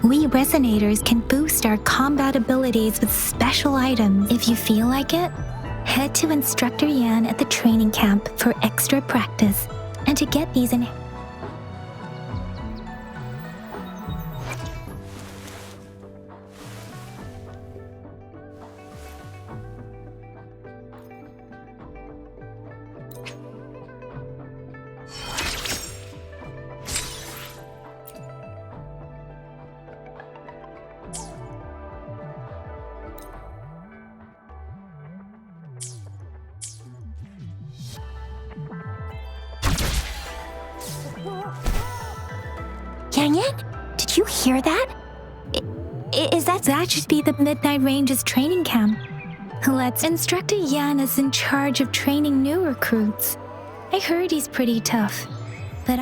We Resonators can boost our combat abilities with special items. If you feel like it, head to Instructor Yan at the training camp for extra practice and to get these in. Yang, did you hear that? Is that... That should be the Midnight Range's training camp. Instructor Yan is in charge of training new recruits. I heard he's pretty tough, but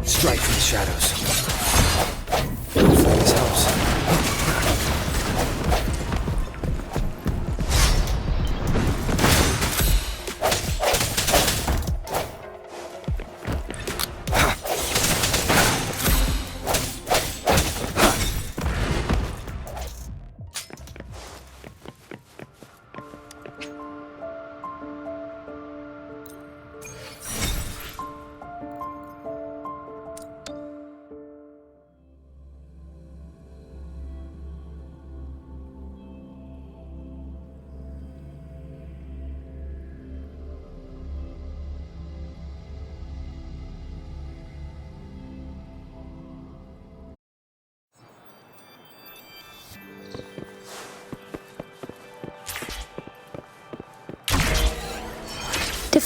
Strike from the shadows. Hopefully this helps.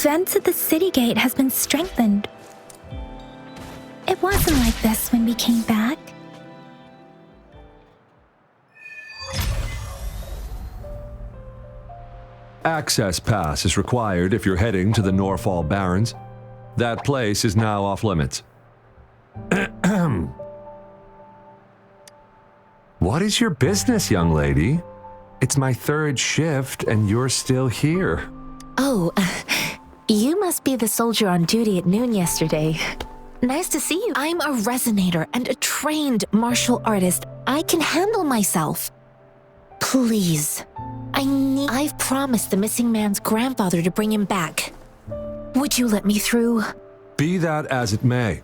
defense at the city gate has been strengthened. It wasn't like this when we came back. Access pass is required if you're heading to the Norfall Barrens. That place is now off limits. What is your business, young lady? It's my third shift and you're still here. Oh, you must be the soldier on duty at noon yesterday. Nice to see you. I'm a resonator and a trained martial artist. I can handle myself. Please. I've promised the missing man's grandfather to bring him back. Would you let me through? Be that as it may,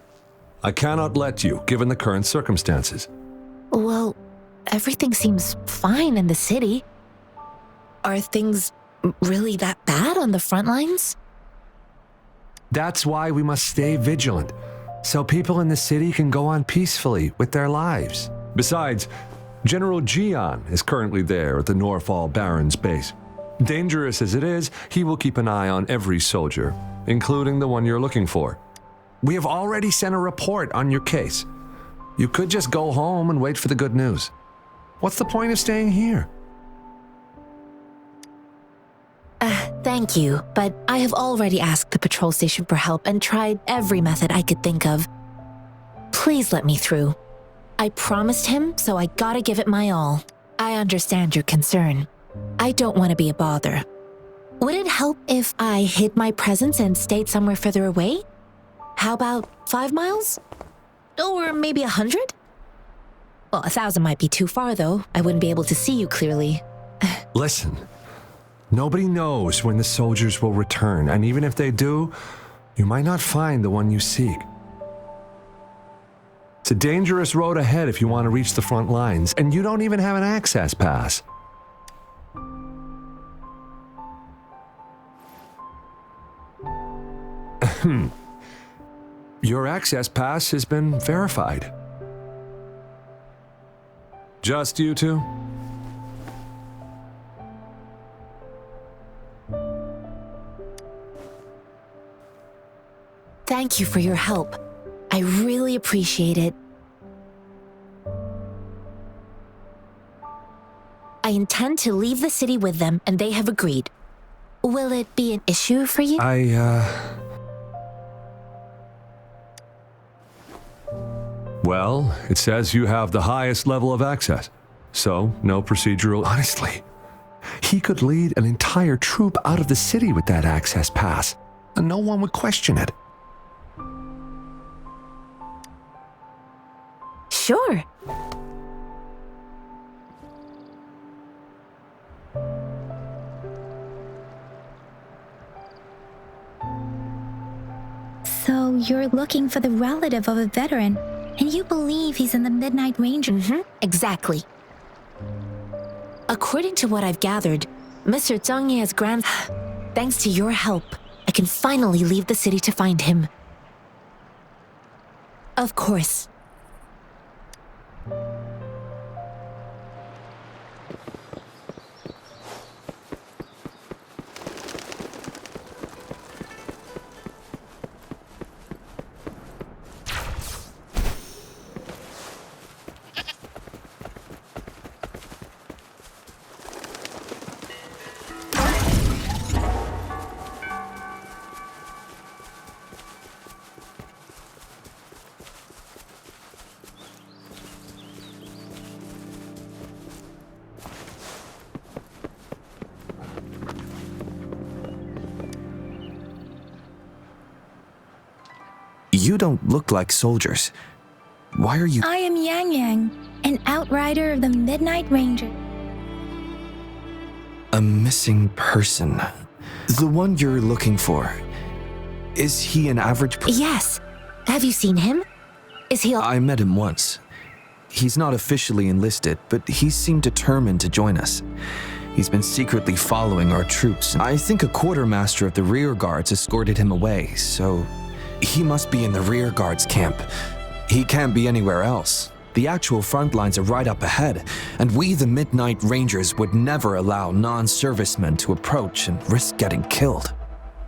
I cannot let you, given the current circumstances. Well, everything seems fine in the city. Are things really that bad on the front lines? That's why we must stay vigilant, so people in the city can go on peacefully with their lives. Besides, General Jian is currently there at the Norfall Barrens base. Dangerous as it is, he will keep an eye on every soldier, including the one you're looking for. We have already sent a report on your case. You could just go home and wait for the good news. What's the point of staying here? Thank you, but I have already asked the patrol station for help and tried every method I could think of. Please let me through. I promised him, so I gotta give it my all. I understand your concern. I don't want to be a bother. Would it help if I hid my presence and stayed somewhere further away? How about 5 miles? Or maybe 100? Well, 1,000 might be too far, though. I wouldn't be able to see you clearly. Listen, nobody knows when the soldiers will return, and even if they do, you might not find the one you seek. It's a dangerous road ahead if you want to reach the front lines, and you don't even have an access pass. Your access pass has been verified. Just you two? Thank you for your help. I really appreciate it. I intend to leave the city with them, and they have agreed. Will it be an issue for you? Well, it says you have the highest level of access, so no procedural. Honestly, he could lead an entire troop out of the city with that access pass, and no one would question it. Sure. So you're looking for the relative of a veteran, and you believe he's in the Midnight Ranger? Exactly. According to what I've gathered, Mr. Zhang Ye's grand... Thanks to your help, I can finally leave the city to find him. Of course. You don't look like soldiers. Why are you... I am Yang Yang, an outrider of the Midnight Ranger. A missing person. The one you're looking for. Is he an average person? Yes. Have you seen him? Is he... I met him once. He's not officially enlisted, but he seemed determined to join us. He's been secretly following our troops. I think a quartermaster of the rear guards escorted him away, so... He must be in the rear guards camp. He can't be anywhere else. The actual front lines are right up ahead, and we, the Midnight Rangers, would never allow non-servicemen to approach and risk getting killed.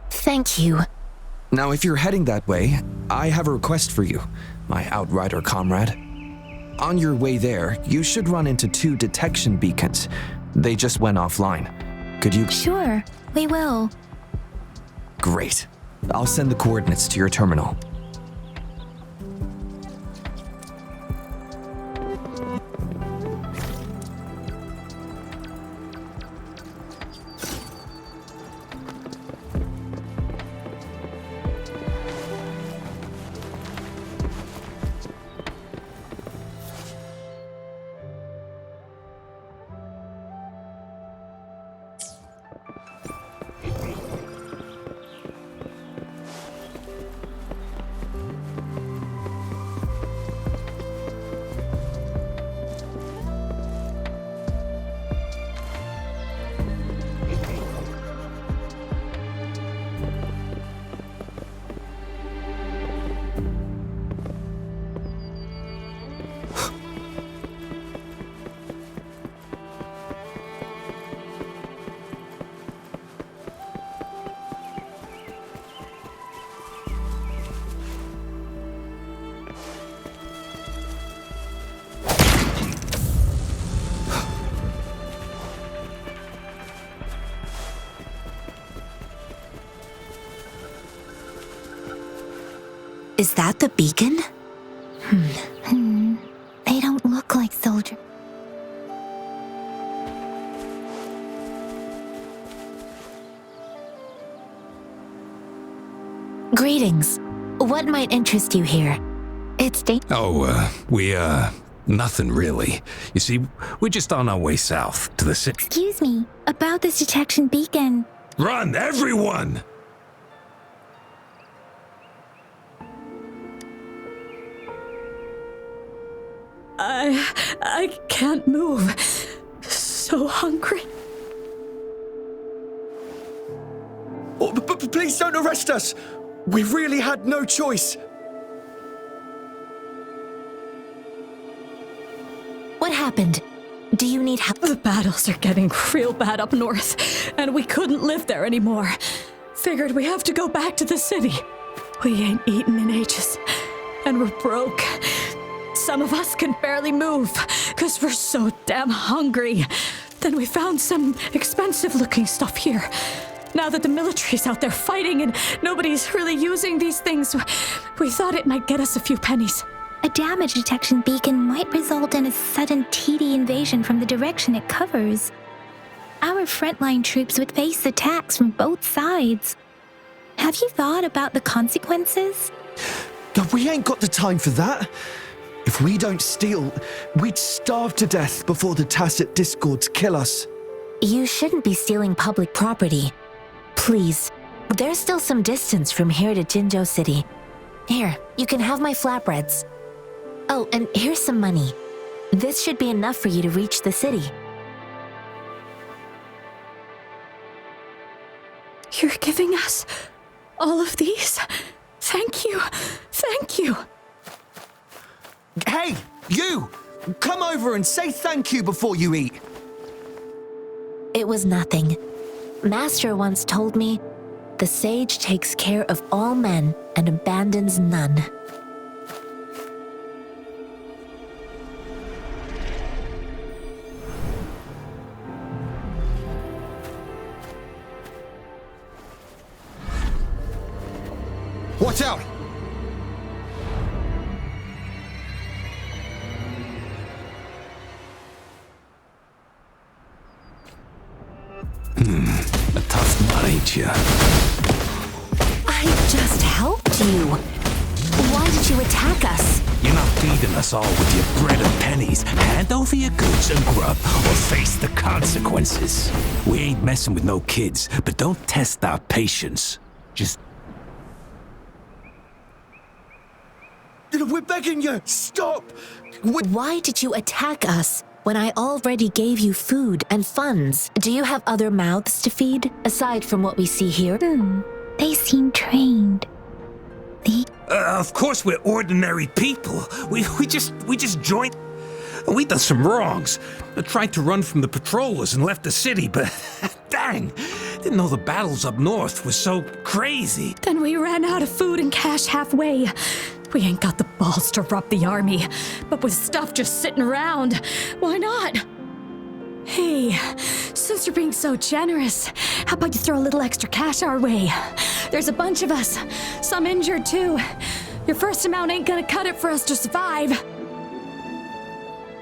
Thank you. Now, if you're heading that way, I have a request for you, my outrider comrade. On your way there, you should run into 2 detection beacons. They just went offline. Could you... Sure, we will. Great. I'll send the coordinates to your terminal. Is that the beacon? They don't look like soldiers. Greetings. What might interest you here? It's Nothing really. You see, we're just on our way south to the city. Excuse me, about this detection beacon. Run, everyone! I can't move. So hungry. Oh, please don't arrest us! We really had no choice. What happened? Do you need help? The battles are getting real bad up north, and we couldn't live there anymore. Figured we have to go back to the city. We ain't eaten in ages, and we're broke. Some of us can barely move, because we're so damn hungry. Then we found some expensive-looking stuff here. Now that the military's out there fighting and nobody's really using these things, we thought it might get us a few pennies. A damage detection beacon might result in a sudden TD invasion from the direction it covers. Our frontline troops would face attacks from both sides. Have you thought about the consequences? We ain't got the time for that. If we don't steal, we'd starve to death before the tacit discords kill us. You shouldn't be stealing public property. Please. There's still some distance from here to Jinzhou City. Here, you can have my flatbreads. Oh, and here's some money. This should be enough for you to reach the city. You're giving us all of these? Thank you. Thank you. Hey, you! Come over and say thank you before you eat. It was nothing. Master once told me, the sage takes care of all men and abandons none. Watch out! A tough nut, ain't ya? I just helped you. Why did you attack us? You're not feeding us all with your bread and pennies. Hand over your goods and grub, or face the consequences. We ain't messing with no kids, but don't test our patience. Just We're begging you, stop! Why did you attack us when I already gave you food and funds? Do you have other mouths to feed, aside from what we see here? They seem trained. Of course we're ordinary people. We just joined. We done some wrongs. I tried to run from the patrollers and left the city, but dang, didn't know the battles up north were so crazy. Then we ran out of food and cash halfway. We ain't got the balls to rob the army, but with stuff just sitting around, why not? Hey, since you're being so generous, how about you throw a little extra cash our way? There's a bunch of us, some injured too. Your first amount ain't gonna cut it for us to survive.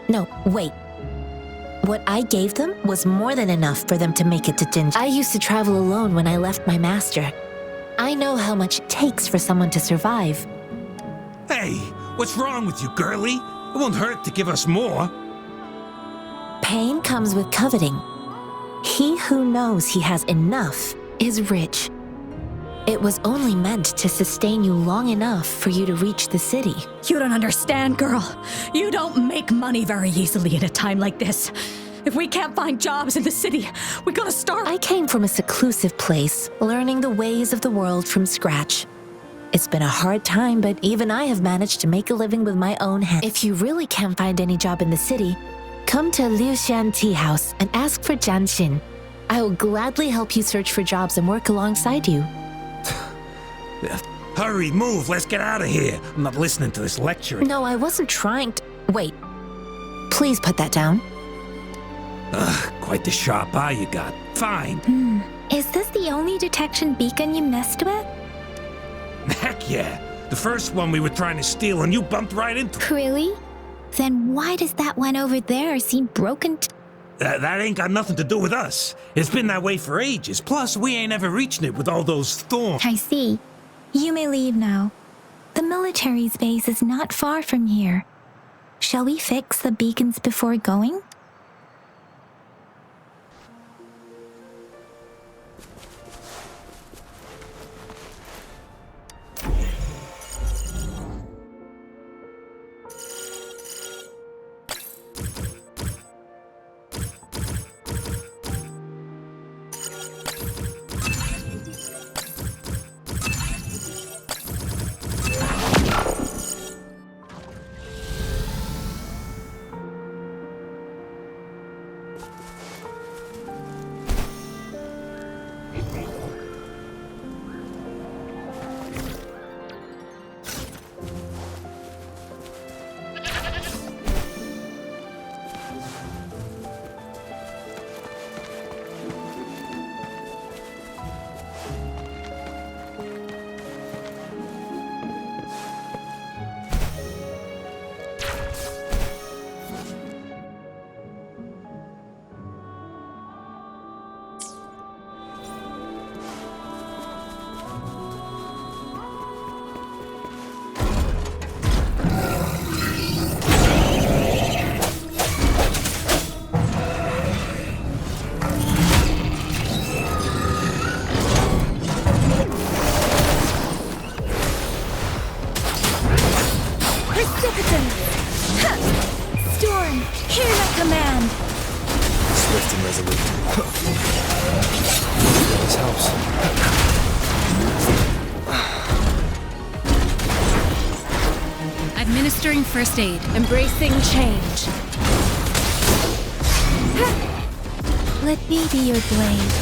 No, wait. What I gave them was more than enough for them to make it to Jinzhou. I used to travel alone when I left my master. I know how much it takes for someone to survive. Hey, what's wrong with you, girlie? It won't hurt to give us more. Pain comes with coveting. He who knows he has enough is rich. It was only meant to sustain you long enough for you to reach the city. You don't understand, girl. You don't make money very easily in a time like this. If we can't find jobs in the city, we're gonna starve. I came from a seclusive place, learning the ways of the world from scratch. It's been a hard time, but even I have managed to make a living with my own hands. If you really can't find any job in the city, come to Liu Shan Tea House and ask for Jian Xin. I will gladly help you search for jobs and work alongside you. Hurry, move, let's get out of here. I'm not listening to this lecture. No, I wasn't trying to... Wait. Please put that down. Quite the sharp eye you got. Fine. Is this the only detection beacon you messed with? Heck yeah. The first one we were trying to steal and you bumped right into. Really? Then why does that one over there seem broken? That ain't got nothing to do with us. It's been that way for ages. Plus, we ain't ever reaching it with all those thorns. I see. You may leave now. The military's base is not far from here. Shall we fix the beacons before going? focused and resolute. This helps. Administering first aid. Embracing change. Let me be your blade.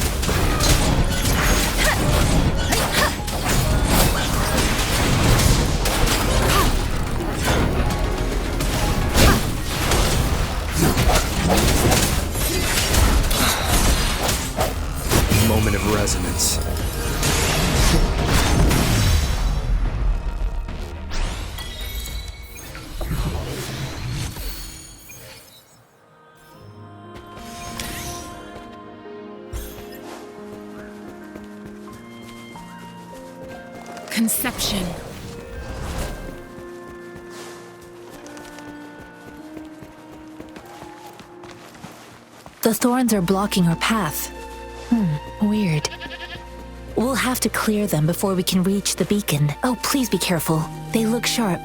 Moment of resonance. Conception. The thorns are blocking our path. Weird. We'll have to clear them before we can reach the beacon. Oh, please be careful. They look sharp.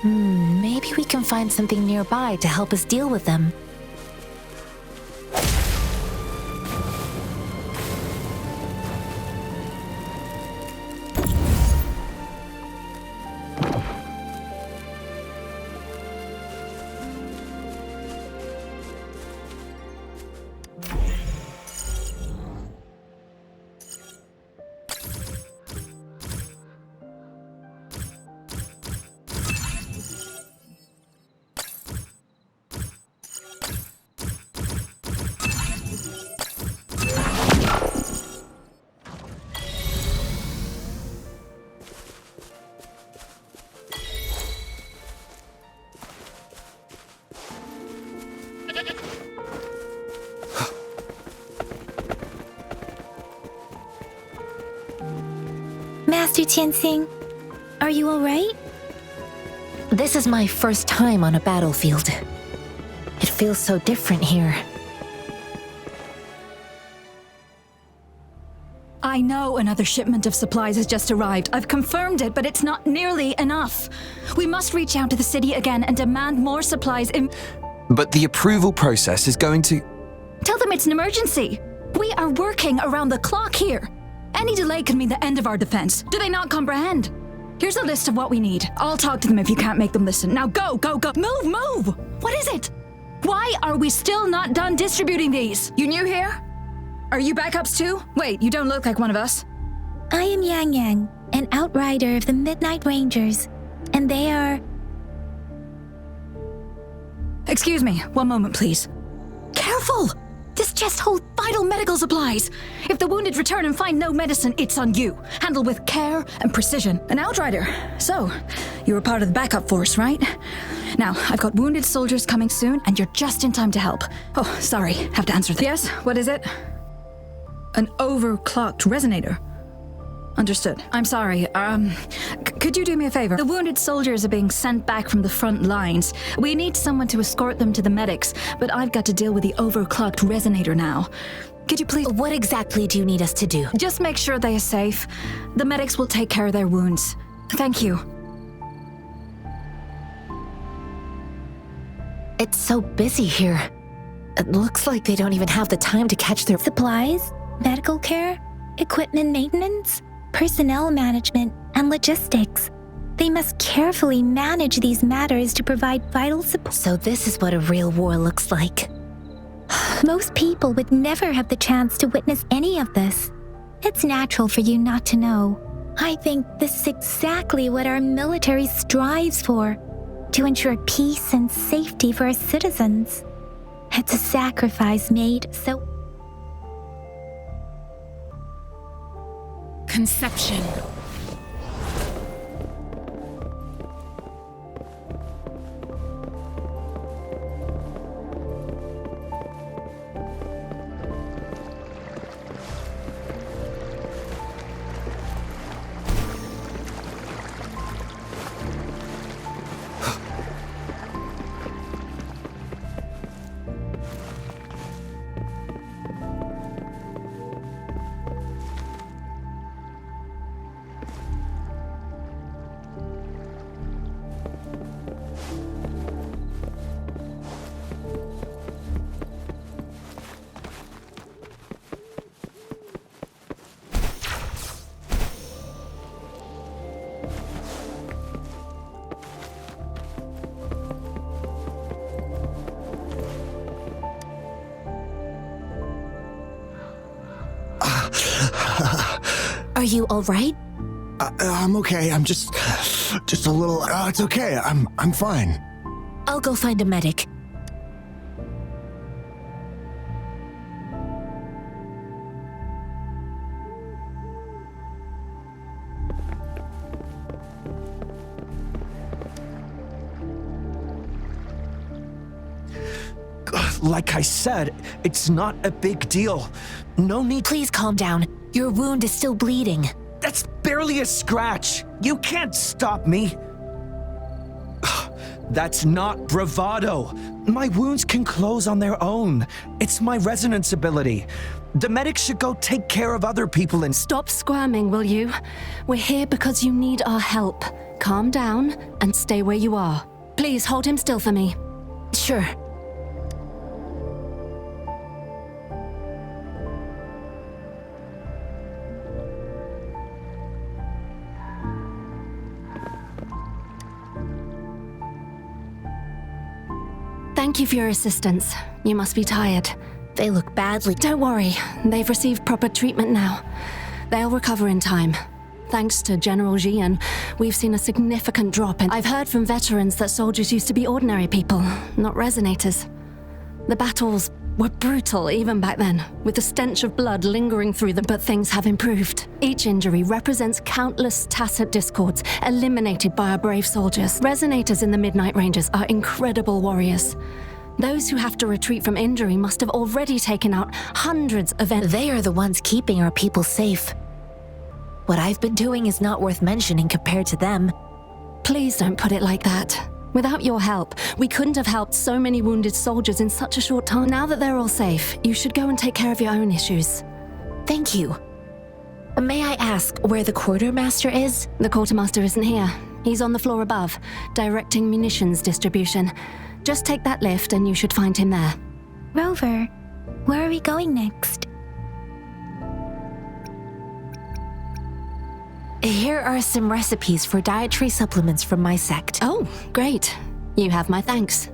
Maybe we can find something nearby to help us deal with them. Master Tianxing, are you alright? This is my first time on a battlefield. It feels so different here. I know another shipment of supplies has just arrived. I've confirmed it, but it's not nearly enough. We must reach out to the city again and demand more supplies. But the approval process is going to... Tell them it's an emergency. We are working around the clock here. Any delay could mean the end of our defense. Do they not comprehend? Here's a list of what we need. I'll talk to them if you can't make them listen. Now go, go, go. Move, move! What is it? Why are we still not done distributing these? You new here? Are you backups too? Wait, you don't look like one of us. I am Yang Yang, an outrider of the Midnight Rangers, and they are... Excuse me, one moment please. Careful! This chest holds vital medical supplies. If the wounded return and find no medicine, it's on you. Handle with care and precision. An outrider. So, you were part of the backup force, right? Now, I've got wounded soldiers coming soon, and you're just in time to help. Oh, sorry, have to answer this. Yes, what is it? An overclocked resonator. Understood. I'm sorry. Could you do me a favor? The wounded soldiers are being sent back from the front lines. We need someone to escort them to the medics, but I've got to deal with the overclocked resonator now. Could you please... What exactly do you need us to do? Just make sure they are safe. The medics will take care of their wounds. Thank you. It's so busy here. It looks like they don't even have the time to catch their... Supplies, medical care, equipment maintenance, personnel management, and logistics. They must carefully manage these matters to provide vital support. So this is what a real war looks like. Most people would never have the chance to witness any of this. It's natural for you not to know. I think this is exactly what our military strives for, to ensure peace and safety for our citizens. It's a sacrifice made so... Conception. you all right? I'm okay. I'm just a little. It's okay. I'm fine. I'll go find a medic. Like I said, it's not a big deal. No need. Please calm down. Your wound is still bleeding. That's barely a scratch. You can't stop me. That's not bravado. My wounds can close on their own. It's my resonance ability. The medics should go take care of other people and Stop squirming, will you? We're here because you need our help. Calm down and stay where you are. Please hold him still for me. Sure. Thank you for your assistance. You must be tired. They look badly. Don't worry, they've received proper treatment now. They'll recover in time. Thanks to General Jian, we've seen a significant drop in. I've heard from veterans that soldiers used to be ordinary people, not resonators. The battles were brutal even back then, with the stench of blood lingering through them, but things have improved. Each injury represents countless tacit discords eliminated by our brave soldiers. Resonators in the Midnight Rangers are incredible warriors. Those who have to retreat from injury must have already taken out hundreds of They are the ones keeping our people safe. What I've been doing is not worth mentioning compared to them. Please don't put it like that. Without your help, we couldn't have helped so many wounded soldiers in such a short time. Now that they're all safe, you should go and take care of your own issues. Thank you. May I ask where the quartermaster is? The quartermaster isn't here. He's on the floor above, directing munitions distribution. Just take that lift and you should find him there. Rover, where are we going next? Here are some recipes for dietary supplements from my sect. Oh, great. You have my thanks.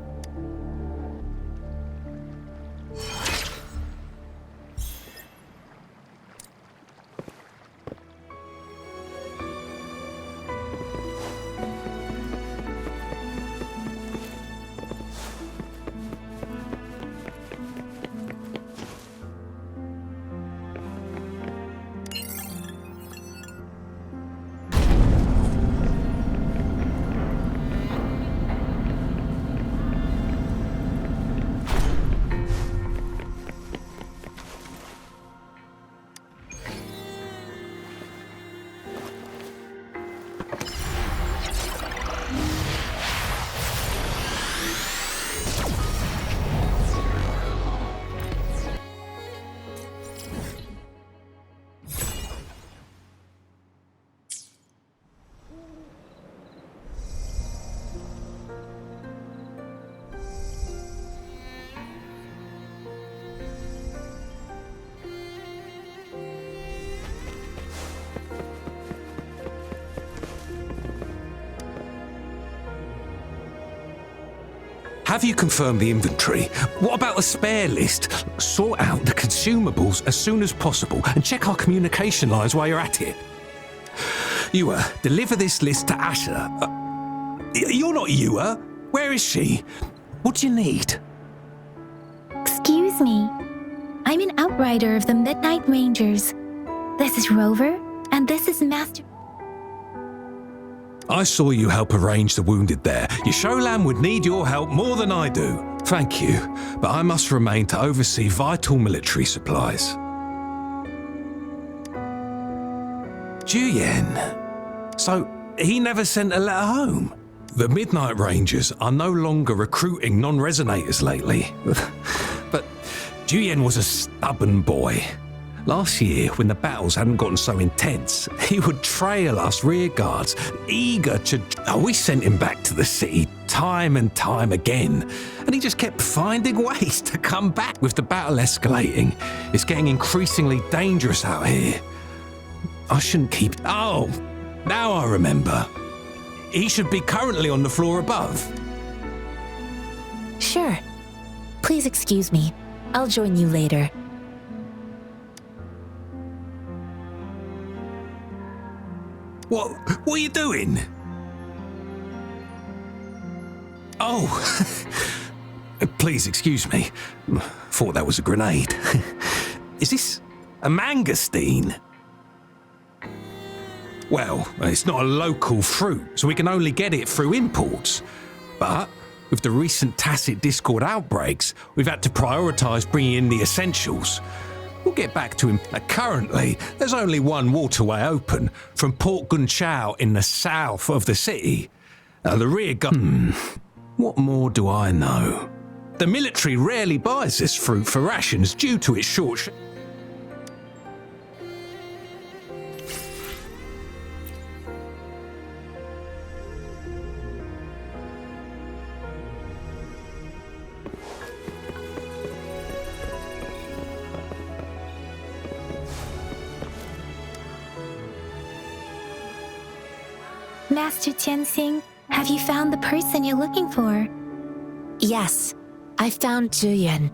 Have you confirmed the inventory? What about the spare list? Sort out the consumables as soon as possible and check our communication lines while you're at it. Yua, deliver this list to Asher. You're not Yua. Where is she? What do you need? Excuse me. I'm an outrider of the Midnight Rangers. This is Rover, and this is Master... I saw you help arrange the wounded there. Your Sholan would need your help more than I do. Thank you, but I must remain to oversee vital military supplies. Juyen. So, he never sent a letter home? The Midnight Rangers are no longer recruiting non-resonators lately. But Juyen was a stubborn boy. Last year, when the battles hadn't gotten so intense, he would trail us rear guards, eager to... we sent him back to the city time and time again, and he just kept finding ways to come back with the battle escalating. It's getting increasingly dangerous out here. I shouldn't keep... Oh, now I remember. He should be currently on the floor above. Sure. Please excuse me. I'll join you later. What are you doing? Oh, please excuse me. Thought that was a grenade. Is this a mangosteen? Well, it's not a local fruit, so we can only get it through imports. But with the recent tacit discord outbreaks, we've had to prioritise bringing in the essentials. We'll get back to him. Currently, there's only one waterway open from Port Gunchao in the south of the city. The rear guard... What more do I know? The military rarely buys this fruit for rations due to its short... Master Tianxing, have you found the person you're looking for? Yes, I found Zhiyuan.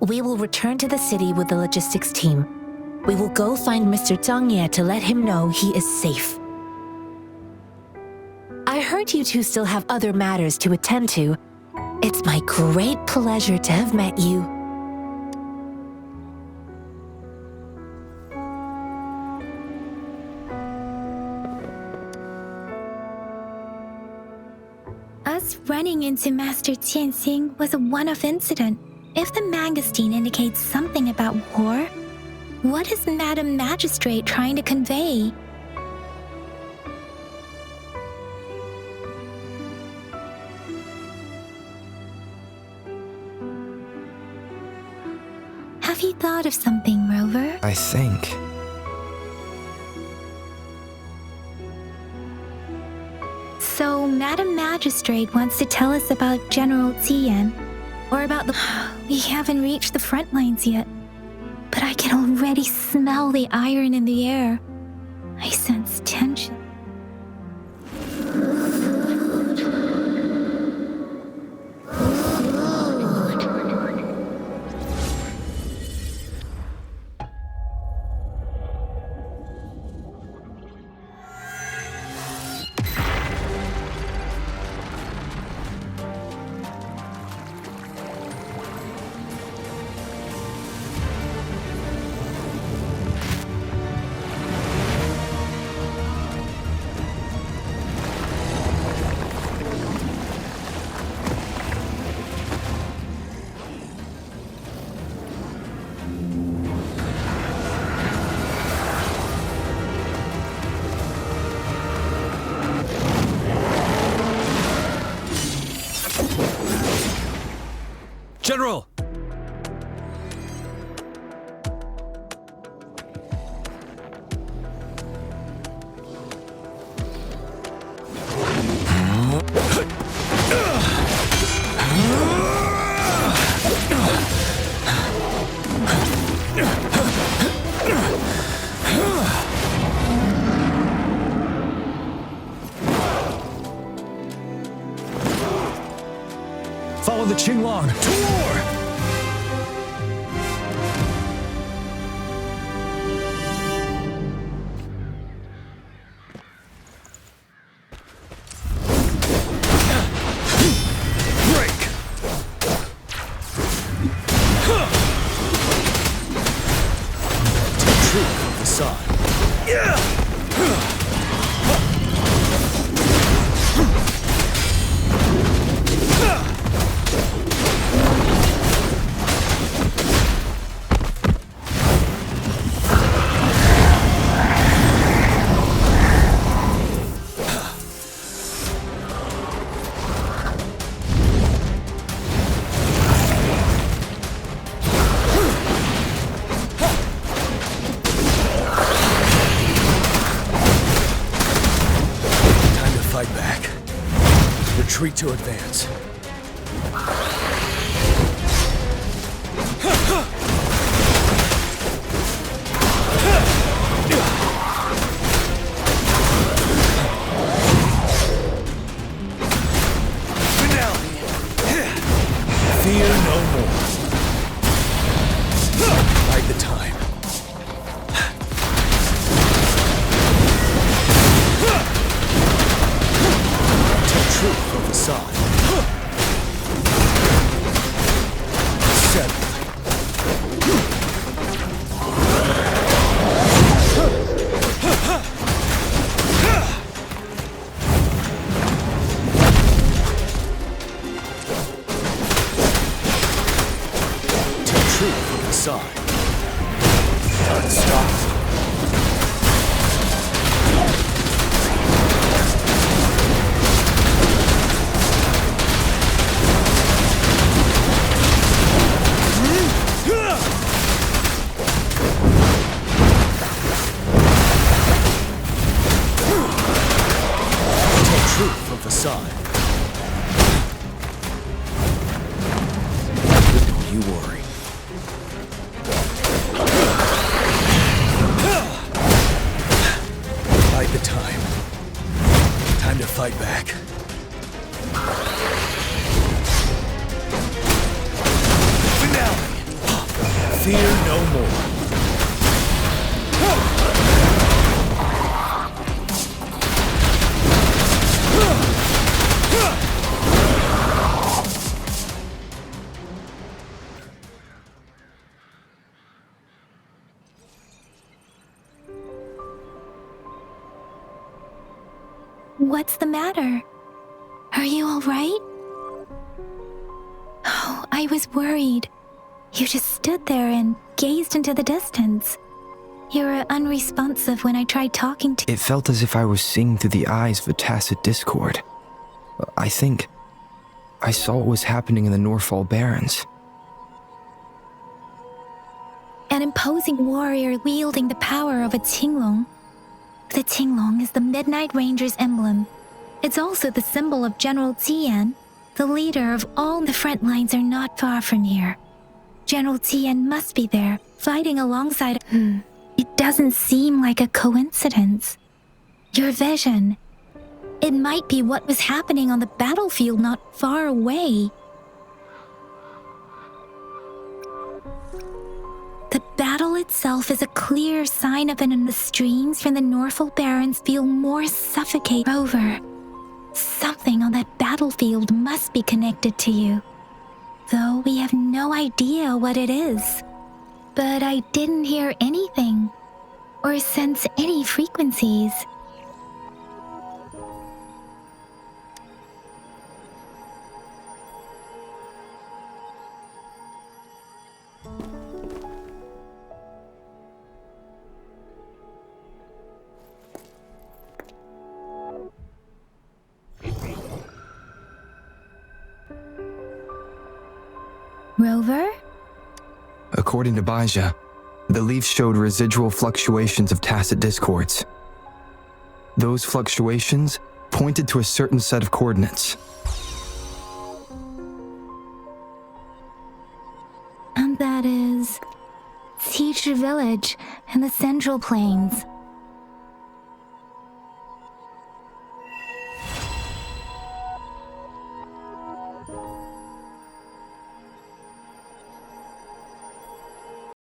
We will return to the city with the logistics team. We will go find Mr. Zhang Ye to let him know he is safe. I heard you two still have other matters to attend to. It's my great pleasure to have met you. Us running into Master Tianxing was a one-off incident. If the mangosteen indicates something about war, what is Madam Magistrate trying to convey? Have you thought of something, Rover? I think. So, Madam Magistrate wants to tell us about General Ziyan, or about the... We haven't reached the front lines yet, but I can already smell the iron in the air. I sense tension. General! Follow the Qinglong to war! Break! Take truth from the side. Yeah! Retreat to advance. Fear no more. Bide the time. Unstoppable. Take truth from facade. Don't you worry. Bide the time. Time to fight back. Finale. Fear no more. What's the matter? Are you all right? Oh, I was worried. You just stood there and gazed into the distance. You were unresponsive when I tried talking to you. It felt as if I was seeing through the eyes of a tacit discord. I think I saw what was happening in the Norfall Barrens. An imposing warrior wielding the power of a Tinglong. The Tinglong is the Midnight Ranger's emblem. It's also the symbol of General Tian, the leader of all the front lines are not far from here. General Tian must be there, fighting alongside. It doesn't seem like a coincidence. Your vision. It might be what was happening on the battlefield not far away. The battle itself is a clear sign of it, and the streams from the Norfall Barrens feel more suffocate. Rover, something on that battlefield must be connected to you, though we have no idea what it is. But I didn't hear anything or sense any frequencies. Rover? According to Baija, the leaf showed residual fluctuations of tacit discords. Those fluctuations pointed to a certain set of coordinates. And that is Teacher Village and the Central Plains.